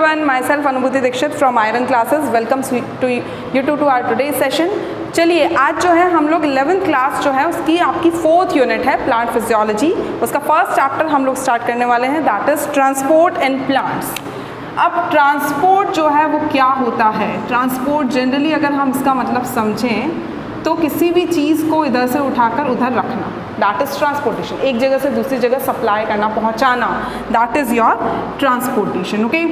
everyone, myself Anubhuti Dikshit from Iron Classes. Welcome to you to our today's session. चलिए आज जो है हम लोग 11th क्लास जो है उसकी आपकी 4th यूनिट है प्लांट फिजियोलॉजी, उसका फर्स्ट चैप्टर हम लोग स्टार्ट करने वाले हैं, that is transport in plants. अब ट्रांसपोर्ट जो है वो क्या होता है? ट्रांसपोर्ट जनरली अगर हम इसका मतलब समझें तो किसी भी चीज़ को इधर से उठाकर उधर रखना, दैट इज़ ट्रांसपोर्टेशन। एक जगह से दूसरी जगह सप्लाई करना, पहुंचाना, that is your transportation. Okay,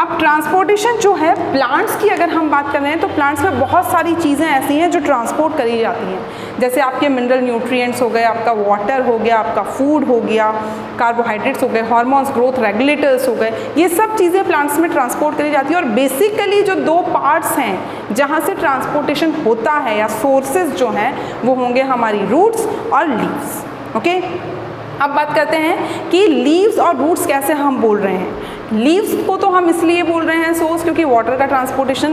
अब ट्रांसपोर्टेशन जो है प्लांट्स की अगर हम बात कर रहे हैं तो प्लांट्स में बहुत सारी चीज़ें ऐसी हैं जो ट्रांसपोर्ट करी जाती हैं, जैसे आपके मिनरल न्यूट्रिएंट्स हो गए, आपका वाटर हो गया, आपका फूड हो गया, कार्बोहाइड्रेट्स हो गए, हार्मोन्स, ग्रोथ रेगुलेटर्स हो गए, ये सब चीज़ें प्लांट्स में ट्रांसपोर्ट करी जाती है। और बेसिकली जो दो पार्ट्स हैं जहाँ से ट्रांसपोर्टेशन होता है या सोर्सेज जो हैं वो होंगे हमारी रूट्स और लीव्स। ओके, अब बात करते हैं कि लीव्स और रूट्स कैसे हम बोल रहे हैं। लीव्स को तो हम इसलिए बोल रहे हैं सोर्स क्योंकि वाटर का ट्रांसपोर्टेशन,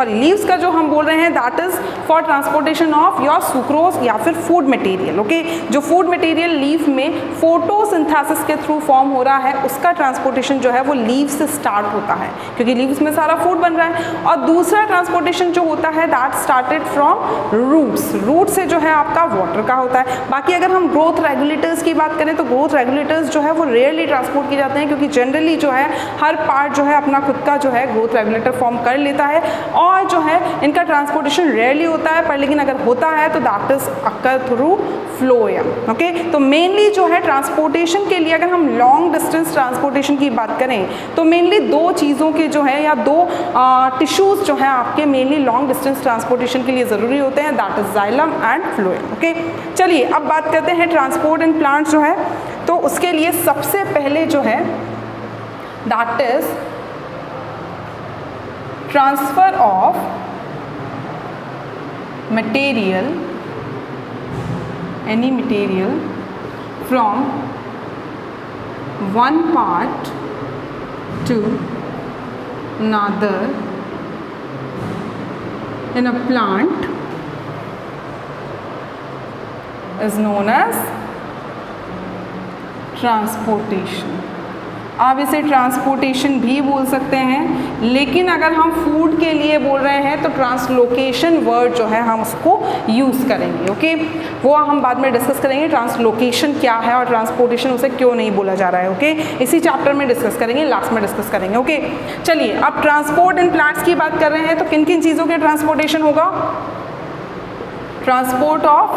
लीव्स का जो हम बोल रहे हैं that is for transportation of your sucrose या फिर फूड मटेरियल। ओके, जो फूड मटेरियल लीफ में फोटोसिंथेसिस के थ्रू फॉर्म हो रहा है उसका ट्रांसपोर्टेशन जो है वो लीव से स्टार्ट होता है क्योंकि लीव्स में सारा फूड बन रहा है। और दूसरा ट्रांसपोर्टेशन जो होता है that started from roots, root से जो है आपका वाटर का होता है। बाकी अगर हम ग्रोथ रेगुलेटर्स की बात करें तो ग्रोथ रेगुलेटर्स जो है वो रेयरली ट्रांसपोर्ट किए जाते हैं क्योंकि जनरली जो है हर पार्ट जो है अपना खुद का जो है ग्रोथ रेगुलेटर फॉर्म कर लेता है और जो है इनका ट्रांसपोर्टेशन रेयरली होता है, पर लेकिन अगर होता है तो that is occur through phloem. Okay, तो मेनली जो है ट्रांसपोर्टेशन के लिए अगर हम लॉन्ग डिस्टेंस ट्रांसपोर्टेशन की बात करें तो मेनली दो चीज़ों के जो है या दो टिश्यूज़ जो है आपके मेनली लॉन्ग डिस्टेंस ट्रांसपोर्टेशन के लिए ज़रूरी होते हैं, that is xylem and phloem. Okay, चलिए अब बात करते हैं ट्रांसपोर्ट इन प्लांट्स जो है, तो उसके लिए सबसे पहले जो है that is transfer of material, any material from one part to another in a plant is known as transportation। आप इसे ट्रांसपोर्टेशन भी बोल सकते हैं, लेकिन अगर हम फूड के लिए बोल रहे हैं तो ट्रांसलोकेशन वर्ड जो है हम उसको यूज़ करेंगे। ओके, वो हम बाद में डिस्कस करेंगे ट्रांसलोकेशन क्या है और ट्रांसपोर्टेशन उसे क्यों नहीं बोला जा रहा है। ओके, इसी चैप्टर में डिस्कस करेंगे, लास्ट में डिस्कस करेंगे। ओके, चलिए अब ट्रांसपोर्ट इन प्लांट्स की बात कर रहे हैं तो किन किन चीज़ों के ट्रांसपोर्टेशन होगा? ट्रांसपोर्ट ऑफ,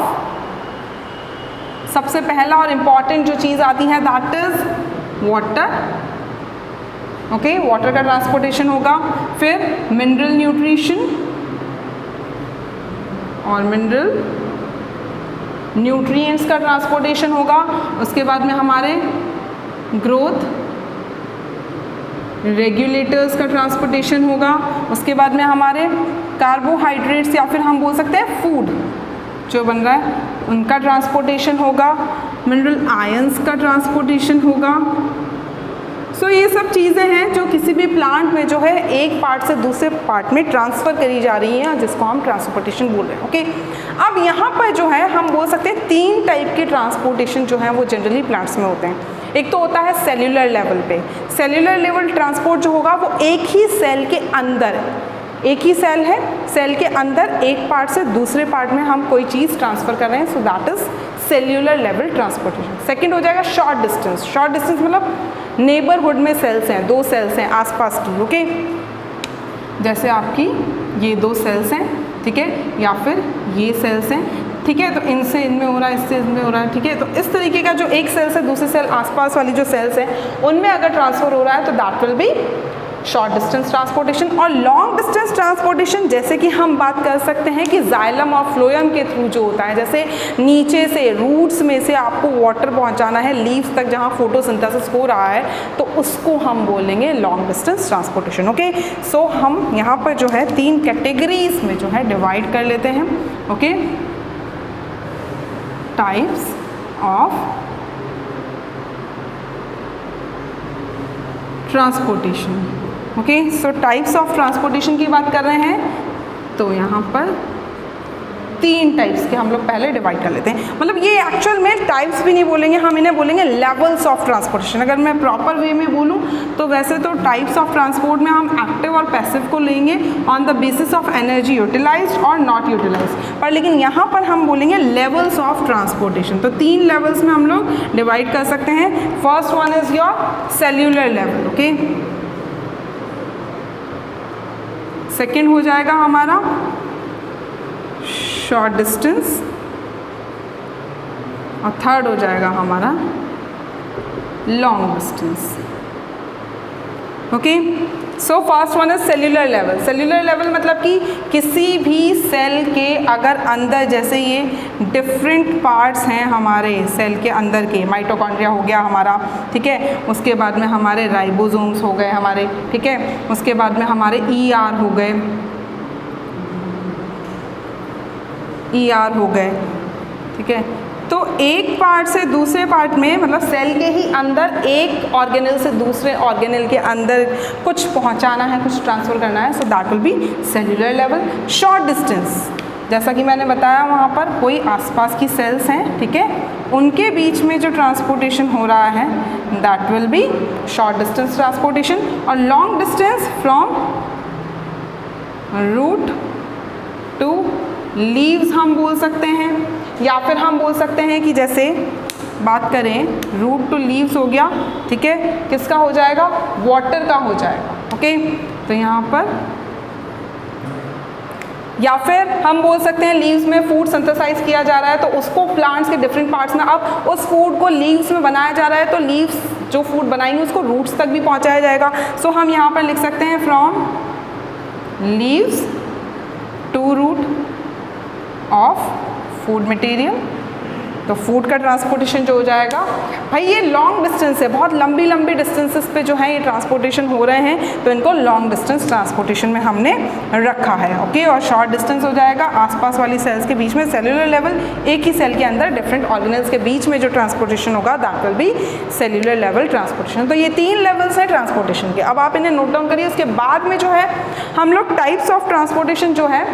सबसे पहला और इम्पॉर्टेंट जो चीज़ आती है that is water. Okay, water का ट्रांसपोर्टेशन होगा, फिर मिनरल न्यूट्रिशन और मिनरल न्यूट्रिएंट्स का ट्रांसपोर्टेशन होगा, उसके बाद में हमारे ग्रोथ रेगुलेटर्स का ट्रांसपोर्टेशन होगा, उसके बाद में हमारे कार्बोहाइड्रेट्स या फिर हम बोल सकते हैं फूड जो बन रहा है उनका ट्रांसपोर्टेशन होगा, मिनरल आयंस का ट्रांसपोर्टेशन होगा। सो ये सब चीज़ें हैं जो किसी भी प्लांट में जो है एक पार्ट से दूसरे पार्ट में ट्रांसफ़र करी जा रही हैं जिसको हम ट्रांसपोर्टेशन बोल रहे हैं। ओके, अब यहाँ पर जो है हम बोल सकते हैं तीन टाइप के ट्रांसपोर्टेशन जो हैं वो जनरली प्लांट्स में होते हैं। एक तो होता है सेल्यूलर लेवल पे, सेल्यूलर लेवल ट्रांसपोर्ट जो होगा वो एक ही सेल के अंदर, एक ही सेल है, सेल के अंदर एक पार्ट से दूसरे पार्ट में हम कोई चीज़ ट्रांसफ़र कर रहे हैं, so that is cellular level transportation. Second हो जाएगा शॉर्ट डिस्टेंस, शॉर्ट डिस्टेंस मतलब नेबरहुड में सेल्स हैं, दो सेल्स हैं आसपास की। ओके, जैसे आपकी ये दो सेल्स हैं, ठीक है, या फिर ये सेल्स हैं, ठीक है, तो इनसे इनमें हो रहा है, इससे इनमें हो रहा है, ठीक है, तो इस तरीके का जो एक सेल से दूसरे सेल आसपास वाली जो सेल्स हैं उनमें अगर ट्रांसफ़र हो रहा है तो that will be short distance transportation. और लॉन्ग डिस्टेंस ट्रांसपोर्टेशन जैसे कि हम बात कर सकते हैं कि जाइलम और फ्लोएम के थ्रू जो होता है, जैसे नीचे से रूट्स में से आपको वाटर पहुंचाना है लीव्स तक जहां फोटोसिंथेसिस हो रहा है, तो उसको हम बोलेंगे लॉन्ग डिस्टेंस ट्रांसपोर्टेशन। ओके, सो हम यहाँ पर जो है तीन कैटेगरीज में जो है डिवाइड कर लेते हैं। Okay, types of transportation. Okay, so types of transportation की बात कर रहे हैं तो यहाँ पर 3 टाइप्स के हम लोग पहले डिवाइड कर लेते हैं। मतलब ये एक्चुअल में टाइप्स भी नहीं बोलेंगे, हम इन्हें बोलेंगे लेवल्स ऑफ ट्रांसपोर्टेशन। अगर मैं प्रॉपर वे में बोलूँ तो वैसे तो टाइप्स ऑफ ट्रांसपोर्ट में हम एक्टिव और पैसिव को लेंगे on the basis of energy utilised और नॉट यूटिलाइज्ड, पर लेकिन यहाँ पर हम बोलेंगे लेवल्स ऑफ ट्रांसपोर्टेशन। तो 3 लेवल्स में हम लोग डिवाइड कर सकते हैं। First one is your cellular level, okay. Second हो जाएगा हमारा शॉर्ट डिस्टेंस और थर्ड हो जाएगा हमारा long distance, okay. So first one is cellular level. Cellular level मतलब कि किसी भी सेल के अगर अंदर, जैसे ये डिफरेंट पार्ट्स हैं हमारे सेल के अंदर के, माइटोकॉन्ड्रिया हो गया हमारा, ठीक है, उसके बाद में हमारे राइबोसोम्स हो गए हमारे, ठीक है, उसके बाद में हमारे ER हो गए, ER हो गए, ठीक है। तो एक पार्ट से दूसरे पार्ट में, मतलब सेल के ही अंदर एक ऑर्गेनल से दूसरे ऑर्गेनल के अंदर कुछ पहुंचाना है, कुछ ट्रांसफ़र करना है, so that will B cellular level. Short distance, जैसा कि मैंने बताया वहाँ पर कोई आसपास की सेल्स हैं, ठीक है, उनके बीच में जो ट्रांसपोर्टेशन हो रहा है that will be short distance transportation. और long distance from root to leaves हम बोल सकते हैं, या फिर हम बोल सकते हैं कि जैसे बात करें रूट टू लीव्स हो गया, ठीक है, किसका हो जाएगा, वाटर का हो जाएगा, ओके। तो यहाँ पर या फिर हम बोल सकते हैं लीव्स में फूड सिंथेसाइज किया जा रहा है, तो उसको प्लांट्स के डिफरेंट पार्ट्स में, अब उस फूड को लीव्स में बनाया जा रहा है, तो लीव्स जो फूड बनाएंगे उसको रूट्स तक भी पहुँचाया जाएगा। सो हम यहाँ पर लिख सकते हैं from leaves to root of food material. तो फूड का ट्रांसपोर्टेशन जो हो जाएगा, भाई ये लॉन्ग डिस्टेंस है, बहुत लंबी लंबी डिस्टेंसेस पे जो है ये ट्रांसपोर्टेशन हो रहे हैं, तो इनको लॉन्ग डिस्टेंस ट्रांसपोर्टेशन में हमने रखा है, ओके। और शॉर्ट डिस्टेंस हो जाएगा आसपास वाली सेल्स के बीच में। सेल्यूलर लेवल, एक ही सेल के अंदर डिफरेंट ऑर्गेनल्स के बीच में जो ट्रांसपोर्टेशन होगा that will B cellular level transportation. तो ये 3 लेवल्स हैं ट्रांसपोर्टेशन के। अब आप इन्हें नोट डाउन करिए। उसके बाद में जो है हम लोग टाइप्स ऑफ ट्रांसपोर्टेशन जो है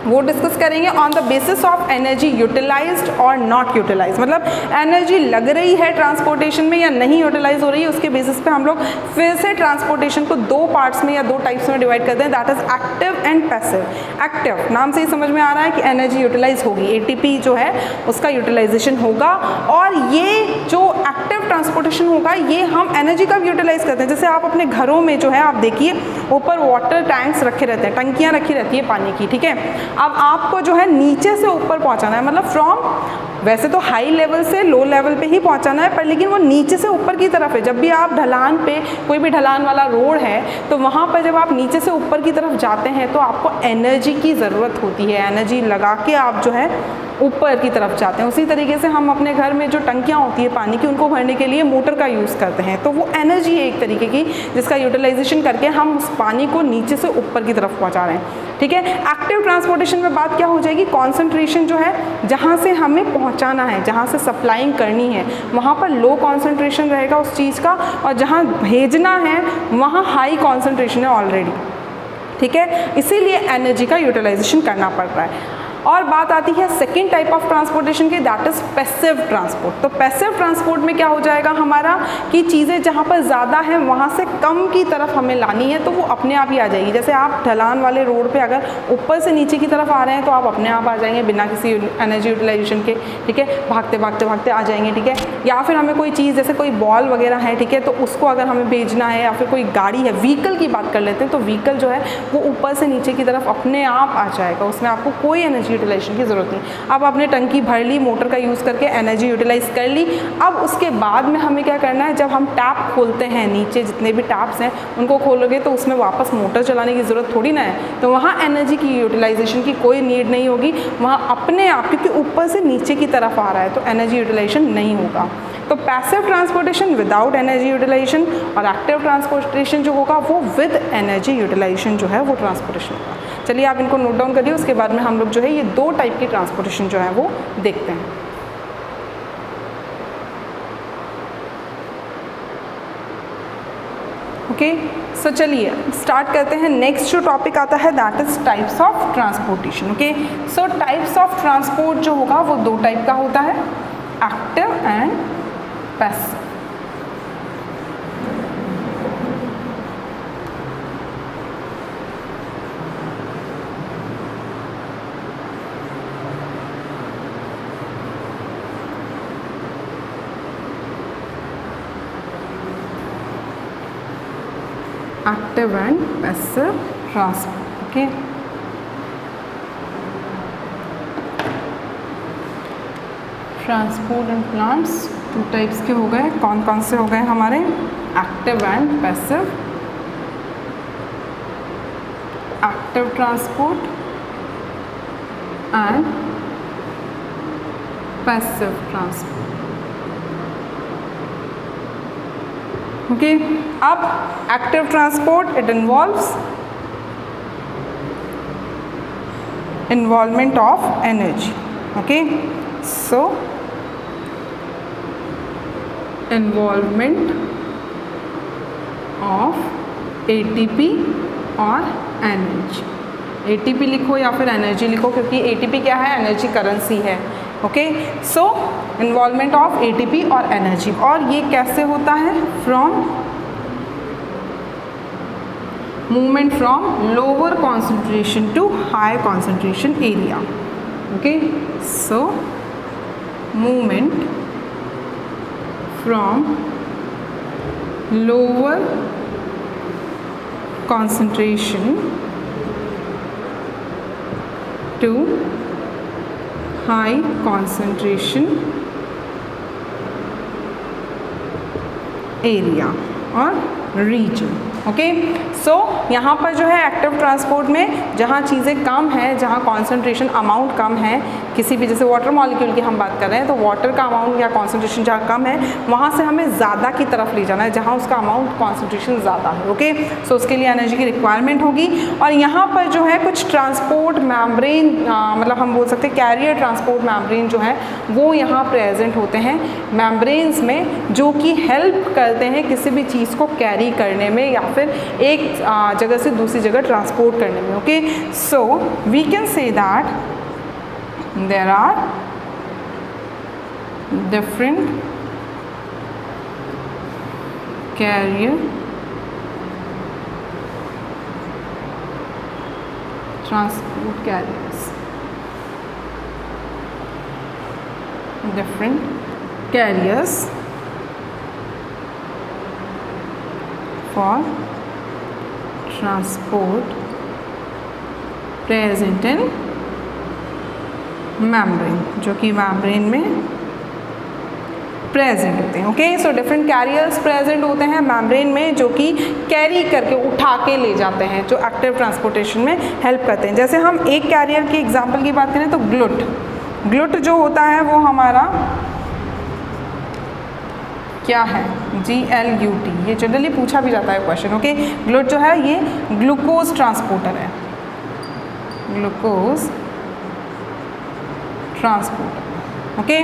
वो डिस्कस करेंगे on the basis of energy utilised और नॉट यूटिलाइज्ड। मतलब एनर्जी लग रही है ट्रांसपोर्टेशन में या नहीं यूटिलाइज हो रही है, उसके बेसिस पे हम लोग फिर से ट्रांसपोर्टेशन को 2 पार्ट्स में या 2 टाइप्स में डिवाइड करते हैं, that is active and passive. Active नाम से ही समझ में आ रहा है कि एनर्जी यूटिलाइज होगी, ATP जो है उसका यूटिलाइजेशन होगा। और ये जो एक्टिव ट्रांसपोर्टेशन होगा ये हम एनर्जी का यूटिलाइज करते हैं। जैसे आप अपने घरों में जो है आप देखिए ऊपर वाटर टैंक्स रखे रहते हैं, टंकियाँ रखी रहती है पानी की, ठीक है। अब आपको जो है नीचे से ऊपर पहुंचाना है, मतलब फ्रॉम, वैसे तो हाई लेवल से लो लेवल पे ही पहुंचाना है, पर लेकिन वो नीचे से ऊपर की तरफ है। जब भी आप ढलान पे, कोई भी ढलान वाला रोड है, तो वहाँ पर जब आप नीचे से ऊपर की तरफ जाते हैं तो आपको एनर्जी की ज़रूरत होती है, एनर्जी लगा के आप जो है ऊपर की तरफ जाते हैं। उसी तरीके से हम अपने घर में जो टंकियाँ होती है पानी की, उनको भरने के लिए मोटर का यूज़ करते हैं, तो वो एनर्जी है एक तरीके की जिसका यूटिलाइजेशन करके हम उस पानी को नीचे से ऊपर की तरफ पहुँचा रहे हैं, ठीक है। एक्टिव ट्रांसपोर्टेशन में बात क्या हो जाएगी, कॉन्सेंट्रेशन जो है जहाँ से हमें पहुँचाना है, जहाँ से सप्लाइंग करनी है, वहाँ पर लो कॉन्सेंट्रेशन रहेगा उस चीज़ का, और जहाँ भेजना है वहाँ हाई कॉन्सेंट्रेशन है ऑलरेडी, ठीक है। इसीलिए एनर्जी का यूटिलाइजेशन करना पड़ रहा है। और बात आती है सेकेंड टाइप ऑफ ट्रांसपोर्टेशन की, दैट इज़ पैसिव ट्रांसपोर्ट। तो पैसिव ट्रांसपोर्ट में क्या हो जाएगा हमारा कि चीज़ें जहाँ पर ज़्यादा है वहाँ से कम की तरफ हमें लानी है, तो वो अपने आप ही आ जाएगी। जैसे आप ढलान वाले रोड पे अगर ऊपर से नीचे की तरफ आ रहे हैं तो आप अपने आप आ जाएंगे बिना किसी एनर्जी यूटिलाइजेशन के, ठीक है, भागते भागते भागते आ जाएंगे, ठीक है। या फिर हमें कोई चीज़ जैसे कोई बॉल वगैरह है, ठीक है, तो उसको अगर हमें भेजना है, या फिर कोई गाड़ी है, व्हीकल की बात कर लेते हैं, तो व्हीकल जो है वो ऊपर से नीचे की तरफ अपने आप आ जाएगा, उसमें आपको कोई एनर्जी यूटिलाइजेशन की ज़रूरत नहीं। अब आपने टंकी भर ली, मोटर का यूज़ करके एनर्जी यूटिलाइज कर ली। अब उसके बाद में हमें क्या करना है, जब हम टैप खोलते हैं, नीचे जितने भी टैप्स हैं उनको खोलोगे तो उसमें वापस मोटर चलाने की ज़रूरत थोड़ी ना है, तो वहाँ एनर्जी की यूटिलाइजेशन की कोई नीड नहीं होगी, वहाँ अपने आप, क्योंकि ऊपर से नीचे की तरफ आ रहा है तो एनर्जी यूटिलाइजेशन नहीं होगा। तो passive transportation without energy utilisation, और एक्टिव ट्रांसपोर्टेशन जो होगा वो विद एनर्जी यूटिलाइजेशन जो है वो ट्रांसपोर्टेशन होगा। चलिए आप इनको नोट डाउन करिए, उसके बाद में हम लोग जो है ये 2 टाइप की ट्रांसपोर्टेशन जो है वो देखते हैं। ओके। सो चलिए स्टार्ट करते हैं। नेक्स्ट जो टॉपिक आता है that is types of transportation. Okay, so types of transport जो होगा वो दो टाइप का होता है, active and passive. Active and passive transport. Okay. Transport and plants two types के हो गए। कौन कौन से हो गए हमारे? Active and passive. Active transport and passive transport. Okay, अब active transport it involvement of energy. Okay, so involvement of ATP और एनर्जी। एटीपी लिखो या फिर एनर्जी लिखो, क्योंकि एटीपी क्या है? एनर्जी करेंसी है। Okay, so involvement of ATP और एनर्जी। और ये कैसे होता है? From movement from lower concentration to high concentration area. Okay, so movement from lower concentration to high concentration area और रीजन। ओके, सो यहाँ पर जो है एक्टिव ट्रांसपोर्ट में जहाँ चीज़ें कम हैं, जहाँ कॉन्सेंट्रेशन अमाउंट कम है, किसी भी जैसे वाटर मॉलिक्यूल की हम बात कर रहे हैं, तो वाटर का अमाउंट या कॉन्सेंट्रेशन जहाँ कम है वहाँ से हमें ज़्यादा की तरफ ले जाना है जहाँ उसका अमाउंट कॉन्सेंट्रेशन ज़्यादा है। ओके, सो उसके लिए एनर्जी की रिक्वायरमेंट होगी। और यहाँ पर जो है कुछ ट्रांसपोर्ट मैम्ब्रेन, मतलब हम बोल सकते हैं कैरियर ट्रांसपोर्ट मैम्ब्रेन जो है वो यहाँ प्रेजेंट होते हैं मैम्ब्रेन्स में, जो कि हेल्प करते हैं किसी भी चीज़ को कैरी करने में या फिर एक जगह से दूसरी जगह ट्रांसपोर्ट करने में। Okay, so we can say that there are different carrier transport carriers, different carriers for transport present in membrane, जो कि membrane में प्रेजेंट होते हैं। Okay, so different carriers present होते हैं मेम्ब्रेन में, जो कि कैरी करके उठा के ले जाते हैं, जो एक्टिव ट्रांसपोर्टेशन में हेल्प करते हैं। जैसे हम एक कैरियर की एग्जांपल की बात करें तो ग्लूट जो होता है वो हमारा क्या है? GLUT। ये जनरली पूछा भी जाता है क्वेश्चन। ओके, ग्लूट जो है ये ग्लूकोज ट्रांसपोर्टर है, ग्लूकोज ट्रांसपोर्टर। ओके,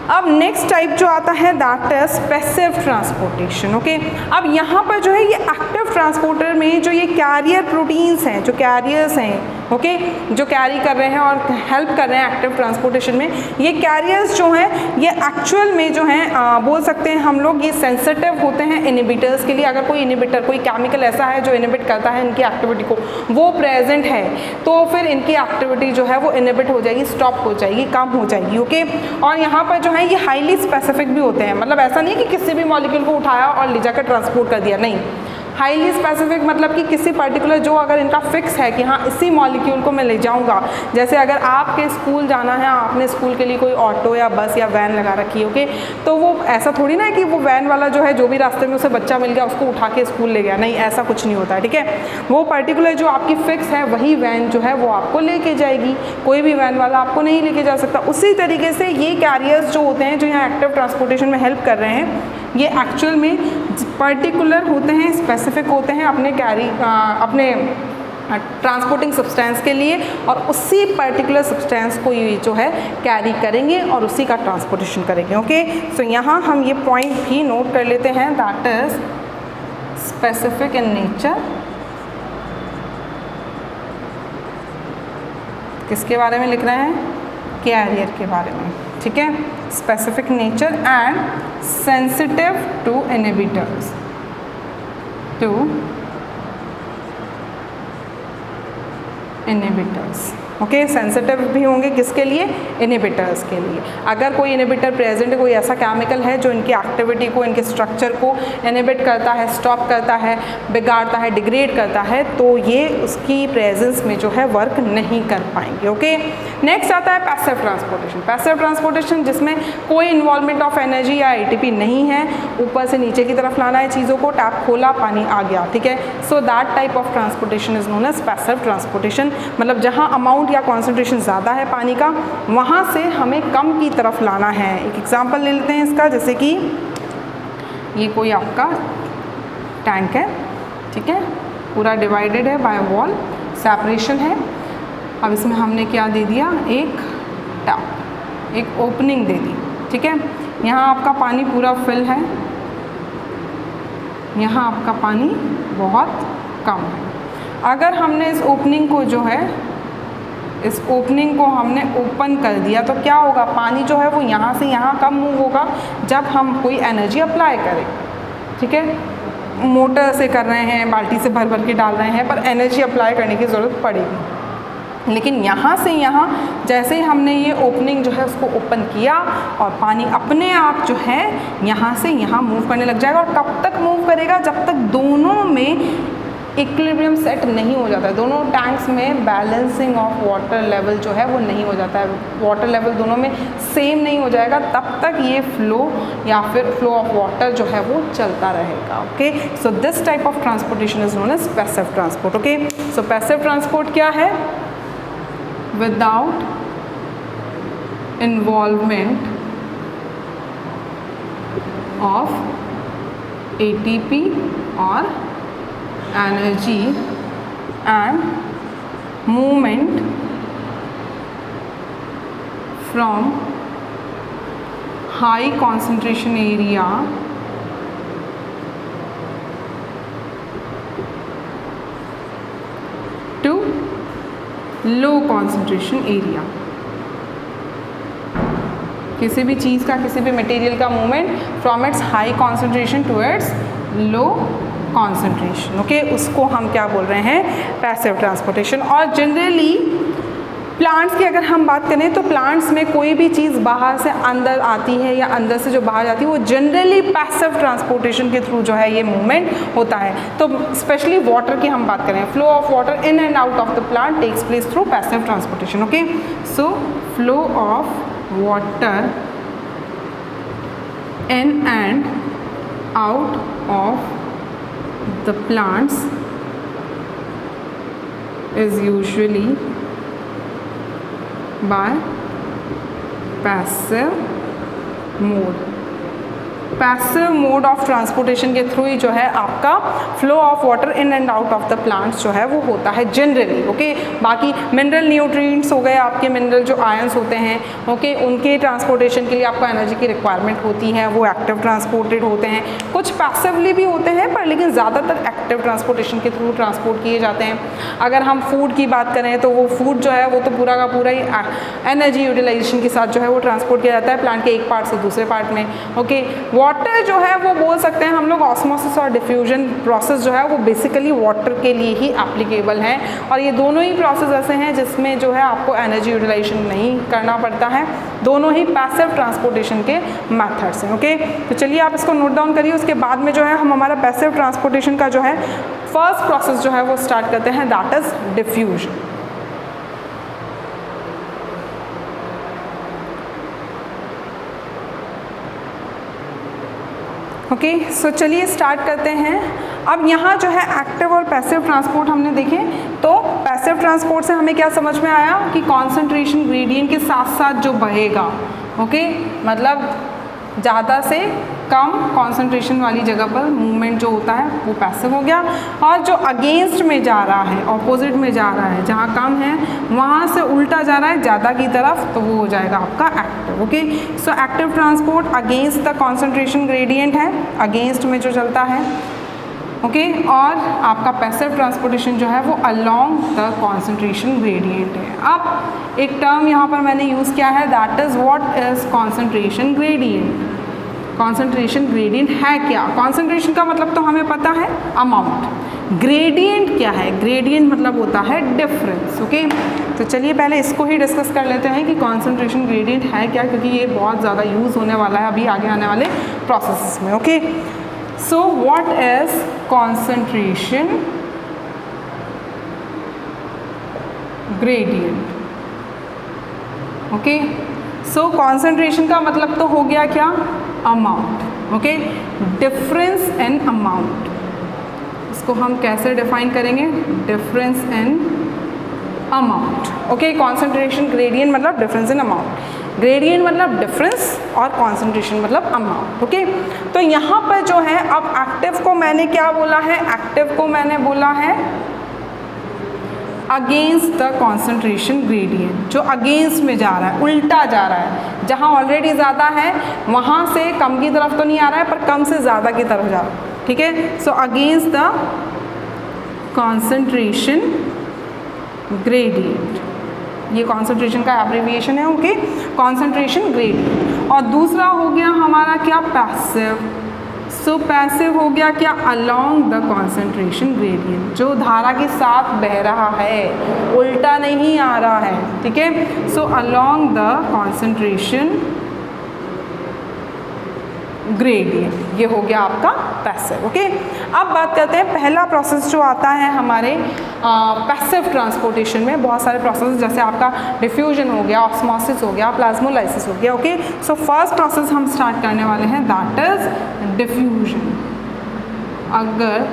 अब नेक्स्ट टाइप जो आता है that is passive transportation. Okay, अब यहाँ पर जो है ये एक्टिव ट्रांसपोर्टर में जो ये कैरियर प्रोटीन्स हैं, जो कैरियर्स हैं, ओके, जो कैरी कर रहे हैं और हेल्प कर रहे हैं एक्टिव ट्रांसपोर्टेशन में, ये कैरियर्स जो हैं ये एक्चुअल में जो हैं बोल सकते हैं हम लोग ये सेंसिटिव होते हैं इनहिबिटर्स के लिए। अगर कोई इनहिबिटर, कोई केमिकल ऐसा है जो इनहिबिट करता है इनकी एक्टिविटी को, वो प्रेजेंट है, तो फिर इनकी एक्टिविटी जो है वो इनहिबिट हो जाएगी, स्टॉप हो जाएगी, कम हो जाएगी। ओके, और यहाँ पर जो है ये हाईली स्पेसिफिक भी होते हैं, मतलब ऐसा नहीं कि किसी भी मॉलिक्यूल को उठाया और ले जाकर ट्रांसपोर्ट कर दिया, नहीं, हाईली स्पेसिफिक मतलब कि किसी पर्टिकुलर जो अगर इनका फिक्स है कि हाँ इसी मॉलिक्यूल को मैं ले जाऊंगा। जैसे अगर आपके स्कूल जाना है, आपने स्कूल के लिए कोई ऑटो या बस या वैन लगा रखी है, ओके, तो वो ऐसा थोड़ी ना है कि वो वैन वाला जो है जो भी रास्ते में उसे बच्चा मिल गया उसको उठा के स्कूल ले गया, नहीं, ऐसा कुछ नहीं होता है। ठीक है, वो पर्टिकुलर जो आपकी फिक्स है वही वैन जो है वो आपको लेके जाएगी, कोई भी वैन वाला आपको नहीं लेके जा सकता। उसी तरीके से ये कैरियर्स जो होते हैं जो यहाँ एक्टिव ट्रांसपोर्टेशन में हेल्प कर रहे हैं, ये एक्चुअल में पर्टिकुलर होते हैं, स्पेसिफिक होते हैं अपने अपने ट्रांसपोर्टिंग सब्सटेंस के लिए, और उसी पर्टिकुलर सब्सटेंस को ये जो है कैरी करेंगे और उसी का ट्रांसपोर्टेशन करेंगे। ओके, सो यहाँ हम ये पॉइंट भी नोट कर लेते हैं, that is specific in nature, किसके बारे में लिख रहे हैं? कैरियर के बारे में, ठीक है। Specific nature and sensitive to inhibitors, okay. Sensitive भी होंगे किसके लिए? इनहिबिटर्स के लिए। अगर कोई इनहिबिटर प्रेजेंट है, कोई ऐसा केमिकल है जो इनकी एक्टिविटी को, इनके स्ट्रक्चर को इनहिबिट करता है, स्टॉप करता है, बिगाड़ता है, डिग्रेड करता है, तो ये उसकी प्रेजेंस में जो है वर्क नहीं कर पाएंगे, ओके। नेक्स्ट आता है पैसिव ट्रांसपोर्टेशन। पैसिव ट्रांसपोर्टेशन जिसमें कोई इन्वॉल्वमेंट ऑफ एनर्जी या एटीपी नहीं है, ऊपर से नीचे की तरफ लाना है चीज़ों को, टैप खोला पानी आ गया, ठीक है। So that type of transportation is known as passive transportation. मतलब जहाँ अमाउंट या कॉन्सेंट्रेशन ज़्यादा है पानी का, वहाँ से हमें कम की तरफ लाना है। एक एग्जांपल ले लेते हैं इसका, जैसे कि ये कोई आपका टैंक है, ठीक है, पूरा डिवाइडेड है बाय वॉल, सेपरेशन है। अब इसमें हमने क्या दे दिया? एक टैप, एक ओपनिंग दे दी, ठीक है। यहाँ आपका पानी पूरा फिल है, यहाँ आपका पानी बहुत कम है। अगर हमने इस ओपनिंग को जो है, इस ओपनिंग को हमने ओपन कर दिया, तो क्या होगा? पानी जो है वो यहाँ से यहाँ कम मूव होगा जब हम कोई एनर्जी अप्लाई करें, ठीक है। मोटर से कर रहे हैं, बाल्टी से भर भर के डाल रहे हैं, पर एनर्जी अप्लाई करने की ज़रूरत पड़ेगी। लेकिन यहाँ से यहाँ जैसे ही हमने ये ओपनिंग जो है उसको ओपन किया, और पानी अपने आप जो है यहाँ से यहाँ मूव करने लग जाएगा। और कब तक मूव करेगा? जब तक दोनों में इक्विलिब्रियम सेट नहीं हो जाता है, दोनों टैंक्स में बैलेंसिंग ऑफ वाटर लेवल जो है वो नहीं हो जाता है, वाटर लेवल दोनों में सेम नहीं हो जाएगा, तब तक ये फ्लो या फिर फ्लो ऑफ वाटर जो है वो चलता रहेगा, okay. So this type of transportation is known as passive transport, okay. So passive transport क्या है? विदाउट इन्वॉल्वमेंट ऑफ एटीपी और energy and movement from high concentration area to low concentration area। किसी भी चीज़ का, किसी भी मटेरियल का movement from its high concentration to its low concentration, okay, उसको हम क्या बोल रहे हैं? Passive transportation. और जनरली प्लांट्स की अगर हम बात करें तो प्लांट्स में कोई भी चीज़ बाहर से अंदर आती है या अंदर से जो बाहर जाती है, वो जनरली पैसिव ट्रांसपोर्टेशन के थ्रू जो है ये मूवमेंट होता है। तो स्पेशली वाटर की हम बात करें, flow of water in and out of the plant takes place through passive transportation, okay. So flow of water in and out of the plants is usually by passive mode। Passive mode of transportation के through ही जो है आपका flow of water in and out of the plants जो है वो होता है जनरली, ओके। बाकी मिनरल न्यूट्रिएंट्स हो गए आपके, मिनरल जो आयंस होते हैं, ओके, उनके ट्रांसपोर्टेशन के लिए आपको एनर्जी की रिक्वायरमेंट होती है, वो एक्टिव ट्रांसपोर्टेड होते हैं। कुछ पैसिवली भी होते हैं, पर लेकिन ज़्यादातर एक्टिव ट्रांसपोर्टेशन के थ्रू ट्रांसपोर्ट किए जाते हैं। अगर हम फूड की बात करें तो वो फूड जो है वो तो पूरा का पूरा ही एनर्जी यूटिलाइजेशन के साथ जो है वो ट्रांसपोर्ट किया जाता है प्लांट के एक पार्ट से दूसरे पार्ट में, ओके। वाटर जो है वो बोल सकते हैं हम लोग ऑस्मोसिस और डिफ्यूजन प्रोसेस जो है वो बेसिकली वाटर के लिए ही एप्लीकेबल हैं, और ये दोनों ही प्रोसेस ऐसे हैं जिसमें जो है आपको एनर्जी यूटिलाइजेशन नहीं करना पड़ता है, दोनों ही पैसिव ट्रांसपोर्टेशन के मेथड्स हैं, ओके। तो चलिए आप इसको नोट डाउन करिए। उसके बाद में जो है हम हमारा पैसिव ट्रांसपोर्टेशन का जो है फर्स्ट प्रोसेस जो है वो स्टार्ट करते हैं, दैट इज डिफ्यूजन। ओके, सो चलिए स्टार्ट करते हैं। अब यहाँ जो है एक्टिव और पैसिव ट्रांसपोर्ट हमने देखे, तो पैसिव ट्रांसपोर्ट से हमें क्या समझ में आया कि कॉन्सेंट्रेशन ग्रेडियंट के साथ साथ जो बहेगा, ओके, मतलब ज़्यादा से कम कॉन्सेंट्रेशन वाली जगह पर मूवमेंट जो होता है वो पैसिव हो गया, और जो अगेंस्ट में जा रहा है, ऑपोजिट में जा रहा है, जहाँ कम है वहाँ से उल्टा जा रहा है ज़्यादा की तरफ, तो वो हो जाएगा आपका active, okay. So active transport against the concentration gradient है, अगेंस्ट में जो चलता है, ओके और आपका पैसिव ट्रांसपोर्टेशन जो है वो अलोंग द कॉन्सेंट्रेशन ग्रेडियंट है। अब एक टर्म यहाँ पर मैंने यूज़ किया है, that is what is concentration gradient. Concentration gradient है क्या? कॉन्सेंट्रेशन का मतलब तो हमें पता है अमाउंट। ग्रेडियंट क्या है? ग्रेडियंट मतलब होता है डिफरेंस। ओके तो चलिए पहले इसको ही डिस्कस कर लेते हैं कि कॉन्सेंट्रेशन ग्रेडियंट है क्या, क्योंकि ये बहुत ज़्यादा यूज़ होने वाला है अभी आगे आने वाले प्रोसेस में। Okay so what is concentration gradient? Okay so concentration का मतलब तो हो गया क्या? Amount. Okay difference in amount, इसको हम कैसे डिफाइन करेंगे? Difference in amount. Okay concentration gradient मतलब डिफरेंस इन अमाउंट, ग्रेडियंट मतलब डिफरेंस और कॉन्सेंट्रेशन मतलब अमाउंट। ओके तो यहाँ पर जो है अब एक्टिव को मैंने क्या बोला है? एक्टिव को मैंने बोला है अगेंस्ट द कॉन्सेंट्रेशन ग्रेडियंट, जो अगेंस्ट में जा रहा है, उल्टा जा रहा है। जहाँ ऑलरेडी ज़्यादा है वहाँ से कम की तरफ तो नहीं आ रहा है, पर कम से ज़्यादा की तरफ जा रहा है। ठीक है so against the concentration gradient, ये कॉन्सेंट्रेशन का एब्रिविएशन है। Okay concentration gradient. और दूसरा हो गया हमारा क्या? पैसिव। सो पैसिव हो गया क्या? अलोंग द कॉन्सेंट्रेशन ग्रेडियंट, जो धारा के साथ बह रहा है, उल्टा नहीं आ रहा है। ठीक है so along the concentration gradient, ये हो गया आपका पैसिव। ओके अब बात करते हैं पहला प्रोसेस जो आता है हमारे पैसिव ट्रांसपोर्टेशन में। बहुत सारे प्रोसेस जैसे आपका डिफ्यूजन हो गया, ऑस्मोसिस हो गया, प्लाज्मोलाइसिस हो गया। ओके सो फर्स्ट प्रोसेस हम स्टार्ट करने वाले हैं, दैट इज डिफ्यूजन। अगर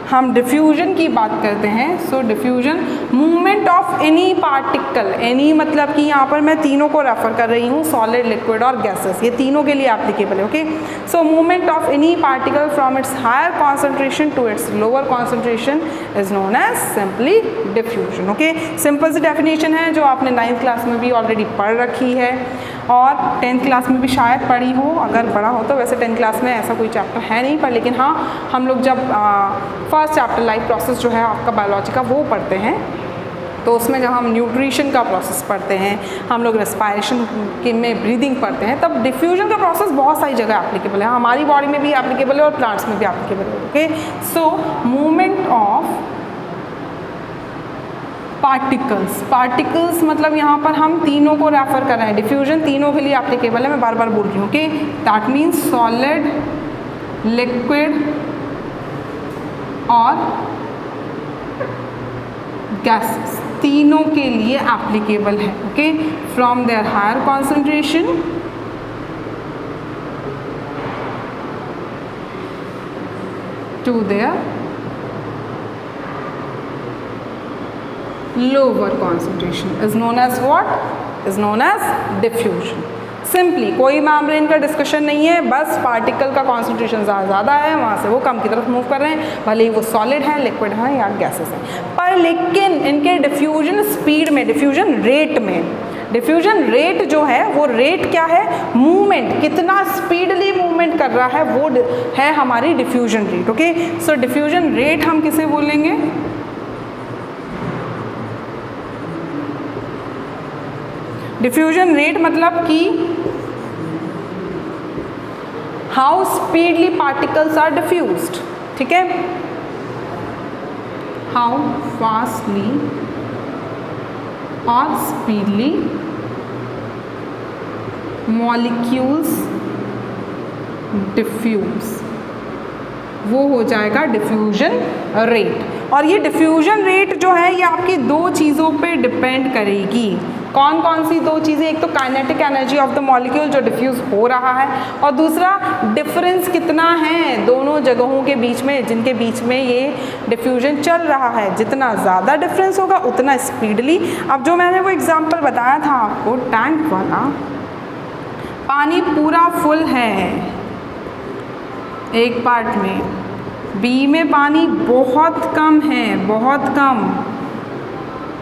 हम डिफ्यूजन की बात करते हैं so diffusion movement of any particle, any मतलब कि यहाँ पर मैं तीनों को रेफर कर रही हूँ, सॉलिड, लिक्विड और गैसेस, ये तीनों के लिए एप्लीकेबल है। Okay so movement of any particle from its higher concentration to its lower concentration is known as simply diffusion. Okay simple सी डेफिनेशन है जो आपने 9th क्लास में भी ऑलरेडी पढ़ रखी है और 10th क्लास में भी शायद पढ़ी हो, अगर पढ़ा हो तो। वैसे 10th क्लास में ऐसा कोई चैप्टर है नहीं पर, लेकिन हाँ हम लोग जब फर्स्ट चैप्टर लाइफ प्रोसेस जो है आपका बायोलॉजी का वो पढ़ते हैं तो उसमें जब हम न्यूट्रिशन का प्रोसेस पढ़ते हैं, हम लोग रेस्पायरेशन के में ब्रीदिंग पढ़ते हैं, तब डिफ्यूजन का प्रोसेस बहुत सारी जगह एप्लीकेबल है, हमारी बॉडी में भी एप्लीकेबल है और प्लांट्स में भी एप्लीकेबल है। Okay so movement of particles, particles मतलब यहाँ पर हम तीनों को रेफर कर रहे हैं, डिफ्यूजन तीनों के लिए एप्लीकेबल है, मैं बार बार बोल रही हूँ। Okay that means solid, liquid और गैसेस तीनों के लिए एप्लीकेबल है। Okay from their higher concentration to their lower concentration is known as what? is known as diffusion. Simply कोई मेम्ब्रेन का डिस्कशन नहीं है, बस पार्टिकल का कॉन्सेंट्रेशन ज़्यादा है, वहाँ से वो कम की तरफ मूव कर रहे हैं, भले ही वो सॉलिड है, लिक्विड है या गैसेस है। पर लेकिन इनके डिफ्यूजन स्पीड में, डिफ्यूजन रेट में, डिफ्यूजन रेट जो है वो रेट क्या है? मूवमेंट, कितना स्पीडली मूवमेंट कर रहा है वो है हमारी diffusion rate. Okay so diffusion rate हम किसे बोलेंगे? डिफ्यूजन रेट मतलब कि how speedly particles are diffused. ठीक है हाउ फास्टली और स्पीडली मॉलिक्यूल्स डिफ्यूज, वो हो जाएगा डिफ्यूजन रेट। और ये डिफ्यूजन रेट जो है ये आपकी दो चीज़ों पे डिपेंड करेगी। कौन कौन सी दो चीज़ें? एक तो kinetic energy of the molecule जो डिफ्यूज़ हो रहा है, और दूसरा डिफरेंस कितना है दोनों जगहों के बीच में, जिनके बीच में ये डिफ्यूजन चल रहा है। जितना ज़्यादा डिफरेंस होगा उतना स्पीडली। अब जो मैंने वो एग्जांपल बताया था आपको टैंक वाला, पानी पूरा फुल है एक पार्ट में, बी में पानी बहुत कम है, बहुत कम,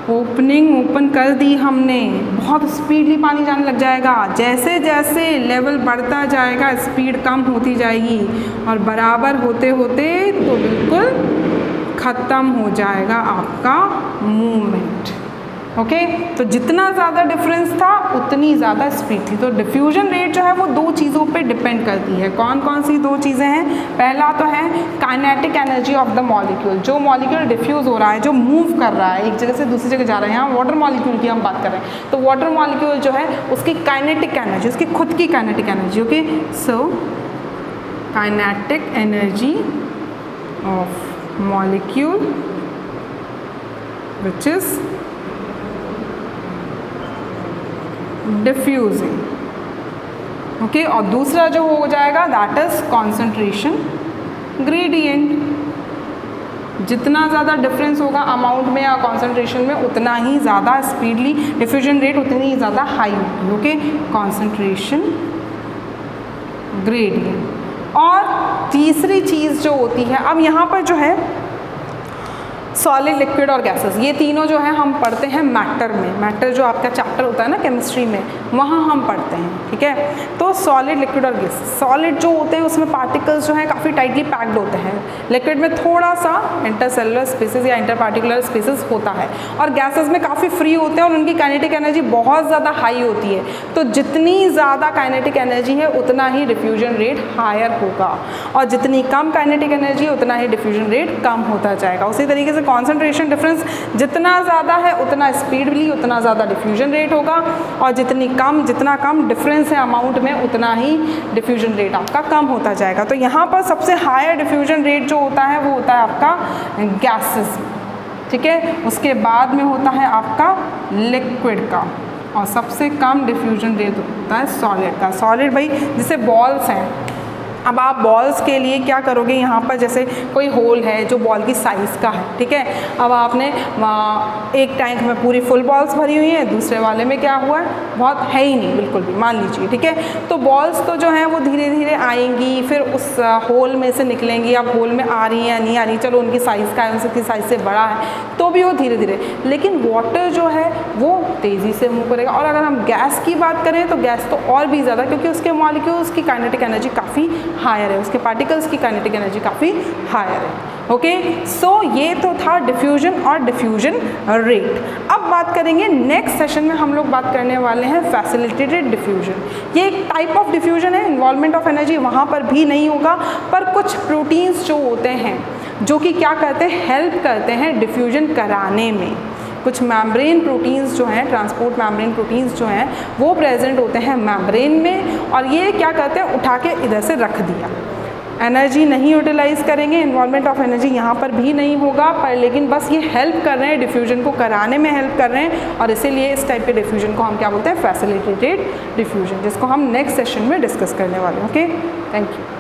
ओपनिंग ओपन कर दी हमने, बहुत स्पीडली पानी जाने लग जाएगा। जैसे जैसे लेवल बढ़ता जाएगा स्पीड कम होती जाएगी और बराबर होते होते तो बिल्कुल ख़त्म हो जाएगा आपका मूवमेंट। ओके, तो जितना ज़्यादा डिफरेंस था उतनी ज़्यादा स्पीड थी। तो डिफ्यूजन रेट जो है वो दो चीज़ों पे डिपेंड करती है। कौन कौन सी दो चीज़ें हैं? पहला तो है kinetic energy of the molecule, जो मॉलिक्यूल डिफ्यूज़ हो रहा है, जो मूव कर रहा है, एक जगह से दूसरी जगह जा रहा है। यहाँ वाटर मॉलिक्यूल की हम बात कर रहे हैं, तो वाटर मॉलिक्यूल जो है उसकी काइनेटिक एनर्जी, उसकी खुद की kinetic energy. Okay, so kinetic energy of molecule which is diffusing. Okay, और दूसरा जो हो जाएगा दैट इज कॉन्सेंट्रेशन ग्रेडियंट। जितना ज़्यादा डिफरेंस होगा अमाउंट में या कॉन्सेंट्रेशन में उतना ही ज़्यादा स्पीडली डिफ्यूजन रेट उतनी ही ज़्यादा हाई होगी। Okay, concentration gradient. और तीसरी चीज़ जो होती है, अब यहाँ पर जो है सॉलिड, लिक्विड और गैसेस, ये तीनों जो है हम पढ़ते हैं मैटर में। मैटर जो आपका चैप्टर होता है ना केमिस्ट्री में, वहाँ हम पढ़ते हैं। ठीक है, तो सॉलिड, लिक्विड और गैसेस। सॉलिड जो होते हैं उसमें पार्टिकल्स जो हैं काफ़ी टाइटली पैक्ड होते हैं। लिक्विड में थोड़ा सा इंटरसेलुलर स्पेसेस या इंटर पार्टिकुलर स्पेसेस होता है, और गैसेस में काफ़ी फ्री होते हैं और उनकी काइनेटिक एनर्जी बहुत ज़्यादा हाई होती है। तो जितनी ज़्यादा काइनेटिक एनर्जी है उतना ही डिफ्यूजन रेट हायर होगा, और जितनी कम काइनेटिक एनर्जी है उतना ही डिफ्यूजन रेट कम होता जाएगा। उसी तरीके से कॉन्सेंट्रेशन डिफरेंस जितना ज़्यादा है उतना स्पीडली उतना ज़्यादा डिफ्यूजन रेट होगा, और जितना कम डिफरेंस है अमाउंट में उतना ही डिफ्यूजन रेट आपका कम होता जाएगा। तो यहाँ पर सबसे हायर डिफ्यूजन रेट जो होता है वो होता है आपका गैसेस। ठीक है, उसके बाद में होता है आपका लिक्विड का, और सबसे कम डिफ्यूजन रेट होता है सॉलिड का। सॉलिड भाई जैसे बॉल्स हैं, अब आप बॉल्स के लिए क्या करोगे, यहाँ पर जैसे कोई होल है जो बॉल की साइज़ का है। ठीक है, अब आपने एक टैंक में पूरी फुल बॉल्स भरी हुई हैं, दूसरे वाले में क्या हुआ है, बहुत है ही नहीं बिल्कुल भी, मान लीजिए। ठीक है, तो बॉल्स तो जो हैं वो धीरे धीरे आएंगी, फिर उस होल में से निकलेंगी। अब होल में आ रही हैं या नहीं आ रही, चलो उनकी साइज़ का है, उनकी साइज़ से बड़ा है तो भी वो धीरे धीरे, लेकिन वाटर जो है वो तेज़ी से मूव करेगा। और अगर हम गैस की बात करें तो गैस तो और भी ज़्यादा, क्योंकि उसके मॉलिक्यूल्स की काइनेटिक एनर्जी काफ़ी हायर है, उसके पार्टिकल्स की काइनेटिक एनर्जी काफ़ी हायर है। ओके, सो ये तो था डिफ्यूजन और डिफ्यूजन रेट। अब बात करेंगे नेक्स्ट सेशन में, हम लोग बात करने वाले हैं फैसिलिटेटेड डिफ्यूजन। ये एक टाइप ऑफ डिफ्यूजन है, इन्वॉल्वमेंट ऑफ एनर्जी वहाँ पर भी नहीं होगा, पर कुछ प्रोटीन्स जो होते हैं जो कि क्या करते हैं, हेल्प करते हैं डिफ्यूजन कराने में। कुछ मैम्ब्रेन प्रोटीन्स जो हैं, ट्रांसपोर्ट मैम्ब्रेन प्रोटीन्स जो हैं वो प्रेजेंट होते हैं मैम्ब्रेन में, और ये क्या करते हैं, उठा के इधर से रख दिया। एनर्जी नहीं यूटिलाइज करेंगे, इन्वॉल्वमेंट ऑफ एनर्जी यहाँ पर भी नहीं होगा, पर लेकिन बस ये हेल्प कर रहे हैं, डिफ्यूजन को कराने में हेल्प कर रहे हैं, और इसीलिए इस टाइप के डिफ्यूजन को हम क्या बोलते हैं, फैसिलिटेटेड डिफ्यूजन, जिसको हम नेक्स्ट सेशन में डिस्कस करने वाले हैं। Okay, thank you.